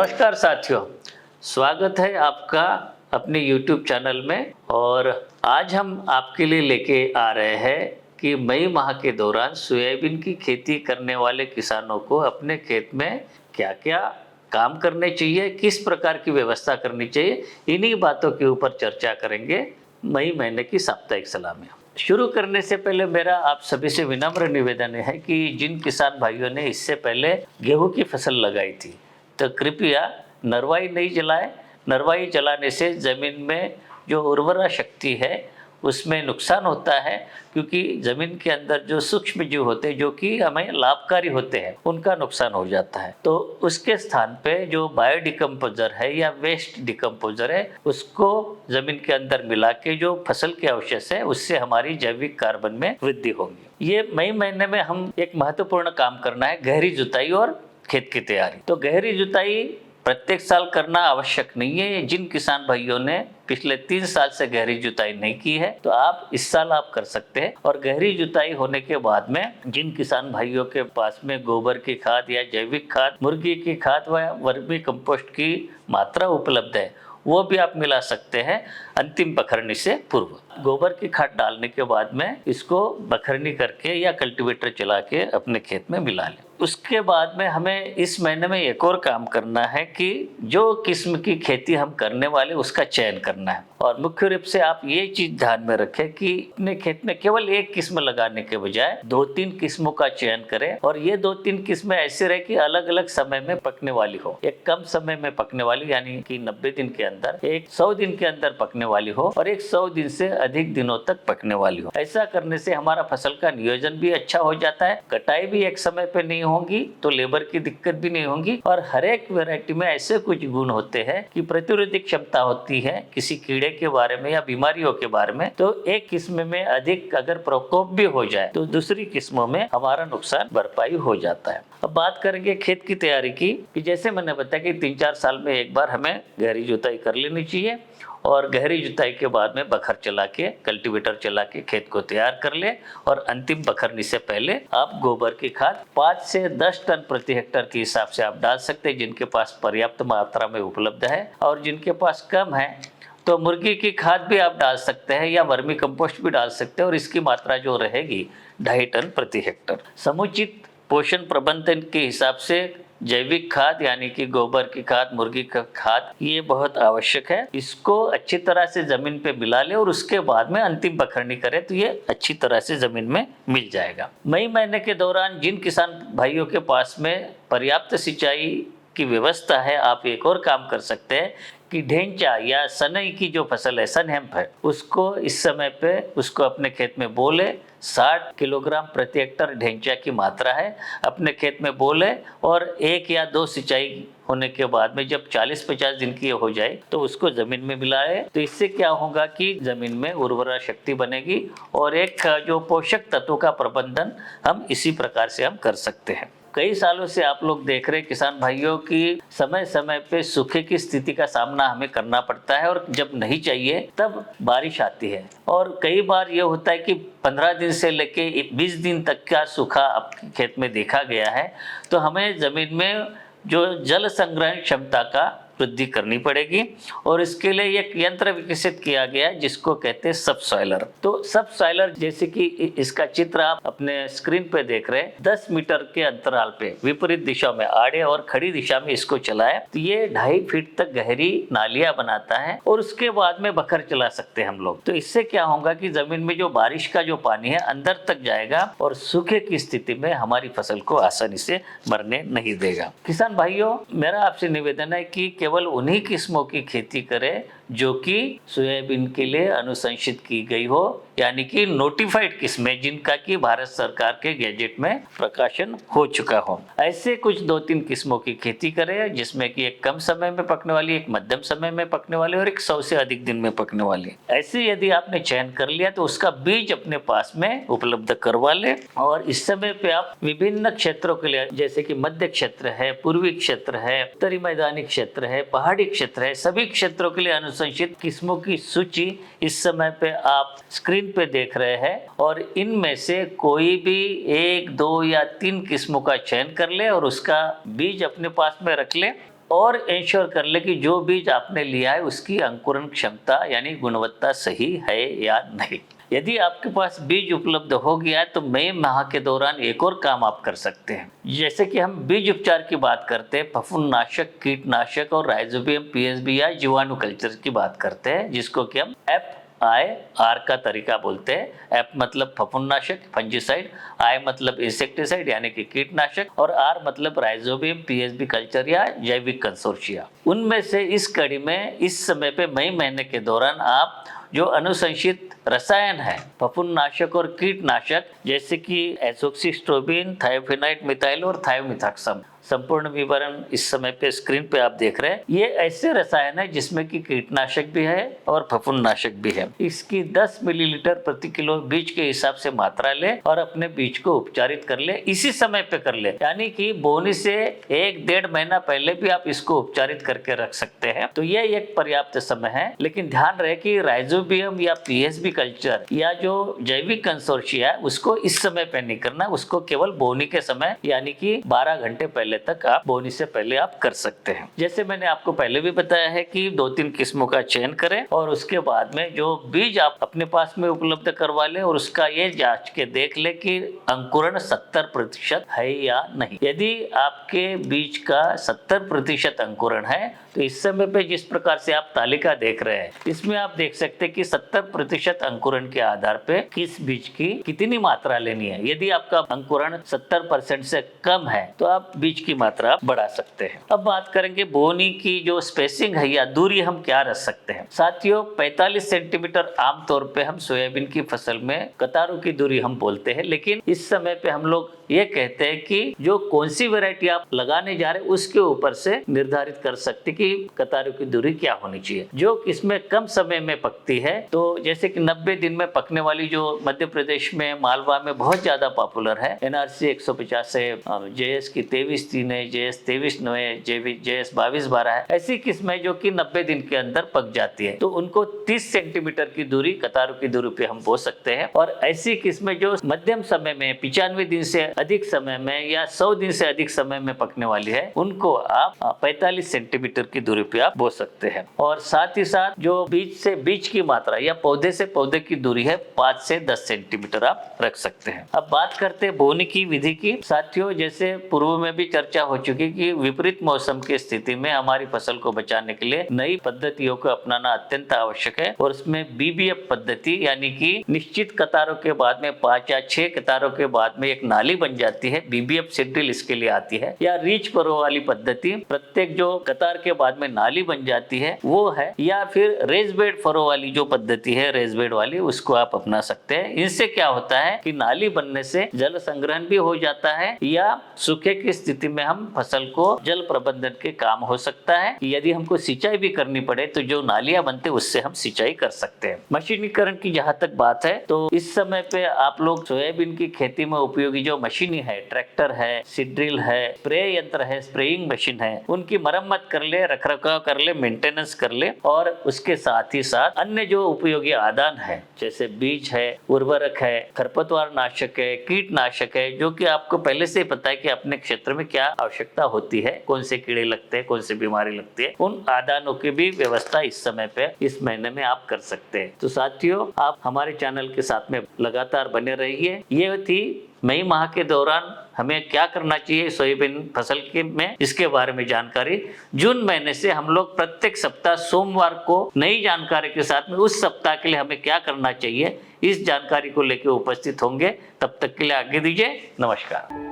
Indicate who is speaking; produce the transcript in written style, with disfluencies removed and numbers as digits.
Speaker 1: नमस्कार साथियों, स्वागत है आपका अपने YouTube चैनल में। और आज हम आपके लिए लेके आ रहे हैं कि मई माह के दौरान सोयाबीन की खेती करने वाले किसानों को अपने खेत में क्या-क्या काम करने चाहिए, किस प्रकार की व्यवस्था करनी चाहिए, इन्हीं बातों के ऊपर चर्चा करेंगे मई महीने की साप्ताहिक सलाह में। शुरू करने से पहले मेरा आप सभी से विनम्र निवेदन है कि जिन किसान भाइयों ने इससे पहले गेहूं की फसल लगाई थी, तो कृपया नरवाई नहीं जलाएं। नरवाई जलाने से ज़मीन में जो उर्वरा शक्ति है उसमें नुकसान होता है, क्योंकि ज़मीन के अंदर जो सूक्ष्म जीव होते हैं जो कि हमें लाभकारी होते हैं, उनका नुकसान हो जाता है। तो उसके स्थान पे जो बायो डिकम्पोजर है या वेस्ट डिकम्पोजर है, उसको ज़मीन के अंदर मिला के जो फसल के अवशेष है उससे हमारी जैविक कार्बन में वृद्धि होगी। ये मई महीने में हम एक महत्वपूर्ण काम करना है, गहरी जुताई और खेत की तैयारी। तो गहरी जुताई प्रत्येक साल करना आवश्यक नहीं है। जिन किसान भाइयों ने पिछले 3 साल से गहरी जुताई नहीं की है, तो आप इस साल आप कर सकते हैं। और गहरी जुताई होने के बाद में जिन किसान भाइयों के पास में गोबर की खाद या जैविक खाद, मुर्गी की खाद व वर्मी कंपोस्ट की मात्रा उपलब्ध है, वो भी आप मिला सकते हैं अंतिम बखरनी से पूर्व। गोबर की खाद डालने के बाद में इसको बखरनी करके या कल्टीवेटर चला के अपने खेत में मिला लें। उसके बाद में हमें इस महीने में एक और काम करना है कि जो किस्म की खेती हम करने वाले उसका चयन करना है। और मुख्य रूप से आप ये चीज ध्यान में रखें कि अपने खेत में केवल एक किस्म लगाने के बजाय 2-3 किस्मों का चयन करें। और ये 2-3 किस्में ऐसे रहे कि अलग अलग समय में पकने वाली हो। एक कम समय में पकने वाली यानी कि 90 दिन के अंदर, एक 100 दिन के अंदर पकने वाली हो, और एक 100 दिन से अधिक दिनों तक पकने वाली हो। ऐसा करने से हमारा फसल का नियोजन भी अच्छा हो जाता है, कटाई भी एक समय पे नहीं होगी, तो लेबर की दिक्कत भी नहीं होगी। और हर एक वैरायटी में ऐसे कुछ गुण होते हैं कि प्रतिरोधक क्षमता होती है किसी कीड़े के बारे में या बीमारियों के बारे में। तो एक किस्म में अधिक अगर प्रकोप भी हो जाए तो दूसरी किस्मों में हमारा नुकसान भरपाई हो जाता है। अब बात करेंगे खेत की तैयारी की, कि जैसे मैंने बताया कि 3-4 साल में एक बार हमें गहरी जुताई कर लेनी चाहिए। और गहरी जुताई के बाद में बखर चला के, कल्टीवेटर चला के खेत को तैयार कर ले। और अंतिम बखरनी से पहले आप गोबर की खाद 5 से 10 टन प्रति हेक्टेयर के हिसाब से आप डाल सकते हैं, जिनके पास पर्याप्त मात्रा में उपलब्ध है। और जिनके पास कम है तो मुर्गी की खाद भी आप डाल सकते हैं या वर्मी कंपोस्ट भी डाल सकते हैं, और इसकी मात्रा जो रहेगी 2.5 टन प्रति हेक्टेयर। समुचित पोषण प्रबंधन के हिसाब से जैविक खाद यानी कि गोबर की खाद, मुर्गी का खाद, ये बहुत आवश्यक है। इसको अच्छी तरह से जमीन पे मिला ले और उसके बाद में अंतिम बखरनी करें तो ये अच्छी तरह से जमीन में मिल जाएगा। मई महीने के दौरान जिन किसान भाइयों के पास में पर्याप्त सिंचाई की व्यवस्था है, आप एक और काम कर सकते हैं कि ढेंचा या सनई की जो फसल है, सनहेम्प है, उसको इस समय पे उसको अपने खेत में बोले। 60 किलोग्राम प्रति हेक्टर ढेंचा की मात्रा है, अपने खेत में बोले। और 1 या 2 सिंचाई होने के बाद में जब 40-50 दिन की हो जाए तो उसको जमीन में मिलाए। तो इससे क्या होगा कि जमीन में उर्वरा शक्ति बनेगी, और एक जो पोषक तत्वों का प्रबंधन हम इसी प्रकार से हम कर सकते हैं। कई सालों से आप लोग देख रहे किसान भाइयों की समय समय पे सूखे की स्थिति का सामना हमें करना पड़ता है, और जब नहीं चाहिए तब बारिश आती है। और कई बार ये होता है कि 15 दिन से लेके 20 दिन तक का सूखा आपके खेत में देखा गया है। तो हमें जमीन में जो जल संग्रहण क्षमता का वृद्धि करनी पड़ेगी, और इसके लिए एक यंत्र विकसित किया गया है जिसको कहते हैं सबसॉइलर। तो सबसॉइलर जैसे कि इसका चित्र आप अपने स्क्रीन पे देख रहे हैं, 10 मीटर के अंतराल पे विपरीत दिशा में, आड़े और खड़ी दिशा में इसको चलाएं तो ये 2.5 फीट तक गहरी नालियां बनाता है, और उसके बाद में बखर चला सकते हैं हम लोग। तो इससे क्या होगा कि जमीन में जो बारिश का जो पानी है अंदर तक जाएगा, और सूखे की स्थिति में हमारी फसल को आसानी से मरने नहीं देगा। किसान भाइयों, मेरा आपसे निवेदन है कि केवल उन्हीं किस्मों की खेती करें जो कि सोयाबीन के लिए अनुशंसित की गई हो, यानी कि नोटिफाइड किस्में जिनका कि भारत सरकार के गैजेट में प्रकाशन हो चुका हो। ऐसे कुछ 2-3 किस्मों की खेती करें जिसमें कि एक कम समय में पकने वाली, एक मध्यम समय में पकने वाली और एक 100 से अधिक दिन में पकने वाली। ऐसे यदि आपने चयन कर लिया तो उसका बीज अपने पास में उपलब्ध करवा ले। और इस समय पे आप विभिन्न क्षेत्रों के लिए, जैसे कि मध्य क्षेत्र है, पूर्वी क्षेत्र है, उत्तरी मैदानी क्षेत्र है, पहाड़ी क्षेत्र है, सभी क्षेत्रों के लिए अनुशंसित किस्मों की सूची इस समय पे आप स्क्रीन पे देख रहे हैं। और इनमें से कोई भी 1, 2 या 3 किस्मों का चयन कर ले और उसका बीज अपने पास में रख ले। और इंश्योर कर ले कि जो बीज आपने लिया है उसकी अंकुरण क्षमता यानी गुणवत्ता सही है या नहीं। यदि आपके पास बीज उपलब्ध हो गया है तो मई माह के दौरान एक और काम आप कर सकते हैं। जैसे कि हम बीज उपचार की बात करते हैं, फफूंदनाशक, कीटनाशक और राइजोबियम पीएसबी या जीवाणु कल्चर की बात करते हैं, जिसको कि हम FIR का तरीका बोलते हैं। F मतलब फफूंदनाशक फंजीसाइड, I मतलब इंसेक्टिसाइड यानी कि कीटनाशक और R मतलब राइजोबियम पीएसबी कल्चर या जैविक कंसोर्शिया। उनमें से इस कड़ी में इस समय पे मई महीने के दौरान आप जो अनुशंसित रसायन है फफूंदनाशक और कीटनाशक जैसे कि एजोक्सिस्ट्रोबिन, थायोफेनाइट मिथाइल और थायोमिथाक्सम, संपूर्ण विवरण इस समय पे स्क्रीन पे आप देख रहे हैं। ये ऐसे रसायन है जिसमें कि कीटनाशक भी है और फफूंदनाशक भी है। इसकी 10 मिलीलीटर प्रति किलो बीज के हिसाब से मात्रा ले और अपने बीज को उपचारित कर ले, इसी समय पे कर ले, यानी कि बोनी से 1-1.5 महीना पहले भी आप इसको उपचारित करके रख सकते हैं। तो ये एक पर्याप्त समय है। लेकिन ध्यान रहे कि राइजोबियम या पीएसबी कल्चर या जो जैविक कंसोर्शिया है उसको इस समय पे नहीं करना, उसको केवल बोनी के समय यानी कि 12 घंटे पहले तक आप बोनी से पहले आप कर सकते हैं। जैसे मैंने आपको पहले भी बताया है कि 2-3 किस्मों का चयन करें और उसके बाद में जो बीज आप अपने पास में उपलब्ध करवा लें और उसका ये जांच के देख ले कि अंकुरण 70% है या नहीं। यदि आपके बीज का 70% अंकुरण है तो इस समय पे जिस प्रकार से आप तालिका देख रहे हैं इसमें आप देख सकते हैं कि 70% अंकुरण के आधार पे किस बीज की कितनी मात्रा लेनी है। यदि आपका अंकुरण 70% से कम है तो आप बीज की मात्रा बढ़ा सकते हैं। अब बात करेंगे बोनी की जो स्पेसिंग है या दूरी हम क्या रख सकते हैं। साथियों 45 सेंटीमीटर आमतौर पे हम सोयाबीन की फसल में कतारों की दूरी हम बोलते हैं, लेकिन इस समय पे हम लोग ये कहते हैं कि जो कौन सी वैरायटी आप लगाने जा रहे हैं उसके ऊपर से निर्धारित कर सकते कि कतारों की दूरी क्या होनी चाहिए। जो इसमें कम समय में पकती है तो जैसे कि 90 दिन में पकने वाली जो मध्य प्रदेश में मालवा में बहुत ज्यादा पॉपुलर है, NRC 150 है, JS की 23-3 है, JS 23-9 है, JS 22-12 है, ऐसी किस्में जो कि 90 दिन के अंदर पक जाती है तो उनको 30 सेंटीमीटर की दूरी कतारों की दूरी पे हम बो सकते हैं। और ऐसी किस्में जो मध्यम समय में 95 दिन से अधिक समय में या 100 दिन से अधिक समय में पकने वाली है उनको आप 45 सेंटीमीटर की दूरी पे आप बो सकते हैं। और साथ ही साथ जो बीज से बीज की मात्रा या पौधे से पौधे की दूरी है 5 से 10 सेंटीमीटर आप रख सकते हैं। अब बात करते हैं बोनी की विधि की। साथियों जैसे पूर्व में भी चर्चा हो चुकी कि विपरीत मौसम की स्थिति में हमारी फसल को बचाने के लिए नई पद्धतियों को अपनाना अत्यंत आवश्यक है और उसमें BBF पद्धति यानी कि निश्चित कतारों के बाद में 5 या 6 कतारों के बाद में एक नाली बन जाती है, BBF शेड्रिल इसके लिए आती है, या रीच फरो वाली पद्धति प्रत्येक जो कतार के बाद में नाली बन जाती है वो है, या फिर रेज बेड फरो वाली जो पद्धति है रेज बेड वाली उसको आप अपना सकते हैं। इनसे क्या होता है कि नाली बनने से जल संग्रहण भी हो जाता है या सूखे की स्थिति में हम फसल को जल प्रबंधन के काम हो सकता है। यदि हमको सिंचाई भी करनी पड़े तो जो नालियां बनते उससे हम सिंचाई कर सकते हैं। मशीनीकरण की जहां तक बात है तो इस समय पे आप लोग सोयाबीन की खेती में उपयोगी जो मशीनें है, ट्रैक्टर है, सीड्रिल है, स्प्रे यंत्र है, स्प्रेइंग मशीन है, उनकी मरम्मत कर ले, रखरखाव कर ले, मेंटेनेंस कर ले और उसके साथ ही साथ अन्य जो उपयोगी आदान है जैसे बीज है, उर्वरक है, खरपतवार नाशक है, कीटनाशक है, जो कि आपको पहले से ही पता है कि अपने क्षेत्र में क्या आवश्यकता होती है, कौन से कीड़े लगते हैं, कौन सी बीमारी लगती है, उन आदानों की भी व्यवस्था इस समय पे इस महीने में आप कर सकते हैं। तो साथियों आप हमारे चैनल के साथ में लगातार बने रहिए। ये थी मई माह के दौरान हमें क्या करना चाहिए सोयाबीन फसल के में, इसके बारे में जानकारी। जून महीने से हम लोग प्रत्येक सप्ताह सोमवार को नई जानकारी के साथ में उस सप्ताह के लिए हमें क्या करना चाहिए इस जानकारी को लेकर उपस्थित होंगे। तब तक के लिए आगे दीजिए, नमस्कार।